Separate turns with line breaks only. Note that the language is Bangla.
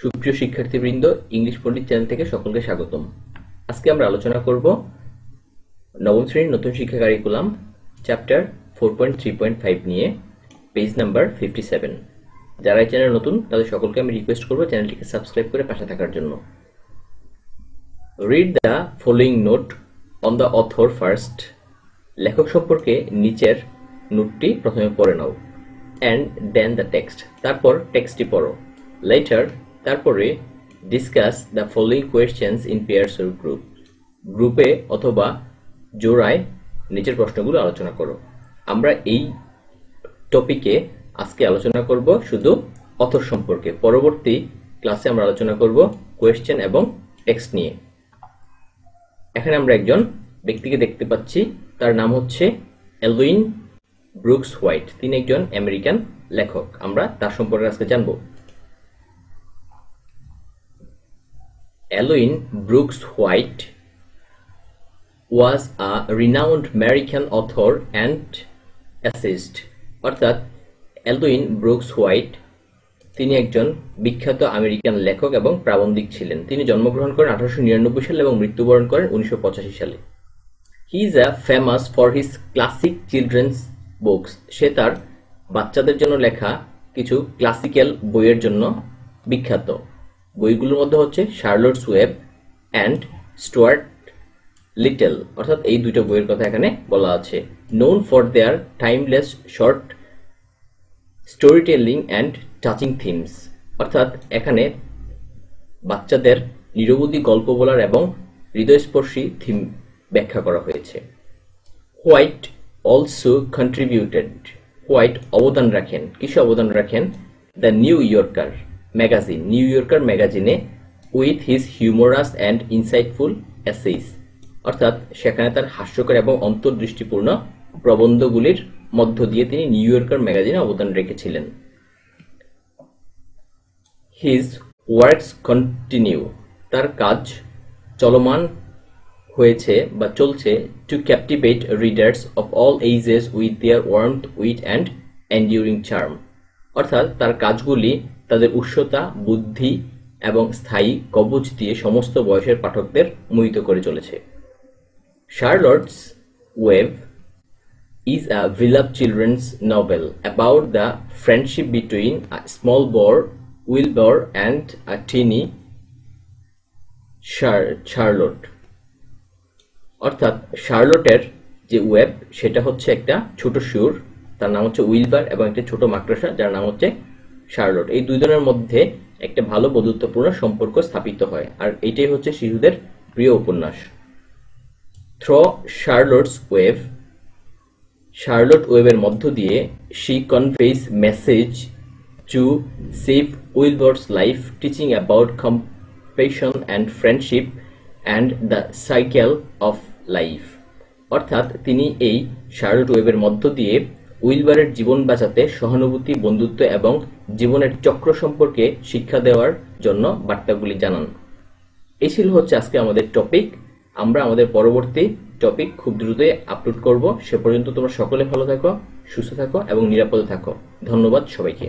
সুপ্রিয় শিক্ষার্থীবৃন্দ, ইংলিশ পণ্ডিত চ্যানেল থেকে সকলকে স্বাগতম। আজকে আমরা আলোচনা করব নবম শ্রেণীর নতুন শিক্ষা কারিকুলাম চ্যাপ্টার 4.3.5 নিয়ে, পেজ নাম্বার 57। যারা এই চ্যানেল নতুন তাদের সকলকে আমি রিকোয়েস্ট করব চ্যানেলটিকে সাবস্ক্রাইব করে পাশে থাকার জন্য। Read the following note on the author first. লেখক সম্পর্কে নিচের নোটটি প্রথমে পড়ে নাও। অ্যান্ড দেন দ্য টেক্সট, তারপর টেক্সটটি পড়ো। লেটার, তারপরে discuss the following questions in pairs or group. গ্রুপে অথবা জোড়ায় নিচের প্রশ্নগুলো আলোচনা করো। আমরা এই টপিকে আজকে আলোচনা করব শুধু অথর সম্পর্কে। পরবর্তী ক্লাসে আমরা আলোচনা করব কোয়েশ্চেন এবং টেক্সট নিয়ে। এখানে আমরা একজন ব্যক্তিকে দেখতে পাচ্ছি, তার নাম হচ্ছে এলুইন ব্রুকস হোয়াইট। তিনি একজন আমেরিকান লেখক। আমরা তার সম্পর্কে আজকে জানব। Elwyn Brooks White was a renowned American author and essayist। অর্থাৎ এলুইন ব্রুকস হোয়াইট তিনি একজন বিখ্যাত আমেরিকান লেখক এবং প্রাবন্ধিক ছিলেন। তিনি জন্মগ্রহণ করেন 1899 সালে এবং মৃত্যুবরণ করেন 1985 সালে। He is famous for his classic children's books. সে তার বাচ্চাদের জন্য লেখা কিছু ক্লাসিক্যাল বইয়ের জন্য বিখ্যাত। বইগুলোর মধ্যে হচ্ছে শার্লটস ওয়েব অ্যান্ড স্টুয়ার্ট লিটল। অর্থাৎ এই দুটো বইয়ের কথা এখানে বলা আছে। Known for their timeless short story telling and touching themes. অর্থাৎ এখানে বাচ্চাদের নিরবধি গল্প বলার এবং হৃদয়স্পর্শী থিম ব্যাখ্যা করা হয়েছে। White also contributed. হোয়াইট অবদান রাখেন, কিসে অবদান রাখেন? The New Yorker magazine, New Yorker ম্যাগাজিনে with his humorous and insightful essays. অর্থাৎ সেখানে তার হাস্যকর এবং অন্তর্দৃষ্টিপূর্ণ প্রবন্ধগুলির মধ্য দিয়ে তিনি নিউ ইয়র্কার ম্যাগাজিনে অবদান রেখেছিলেন। হিজ ওয়ার্কস কন্টিনিউ, তার কাজ চলমান হয়েছে বা চলছে। To captivate readers of all ages with their warmth, wit and enduring charm. অর্থাৎ তার কাজগুলি তাদের উষ্ণতা, বুদ্ধি এবং স্থায়ী কবচ দিয়ে সমস্ত বয়সের পাঠকদের মোহিত করে চলেছে। Charlotte's Web is a beloved children's novel about the friendship between a small boy, Wilbur, and a teeny Charlotte। অর্থাৎ শার্লটের যে ওয়েব সেটা হচ্ছে একটা ছোট শিশুর, তার নাম হচ্ছে উইলবার, এবং একটা ছোট মাকড়সা যার নাম হচ্ছে শার্লট। এই দুই জনের মধ্যে একটা ভালো বন্ধুত্বপূর্ণ সম্পর্ক স্থাপিত হয়, আর এটাই হচ্ছে শিশুদের প্রিয় উপন্যাস। থ্রু শার্লটস ওয়েব, শার্লট ওয়েবের মধ্য দিয়ে she conveys message to save Wilbur's life, teaching about compassion and friendship and the cycle of life. অর্থাৎ তিনি এই শার্লট ওয়েবের মধ্য দিয়ে উইলবারের জীবন বাঁচাতে সহানুভূতি, বন্ধুত্ব এবং জীবনের চক্র সম্পর্কে শিক্ষা দেওয়ার জন্য বার্তাগুলি জানান। এই ছিল হচ্ছে আজকে আমাদের টপিক। আমরা আমাদের পরবর্তী টপিক খুব দ্রুতই আপলোড করব। সে পর্যন্ত তোমরা সকলে ভালো থাকো, সুস্থ থাকো এবং নিরাপদে থাকো। ধন্যবাদ সবাইকে।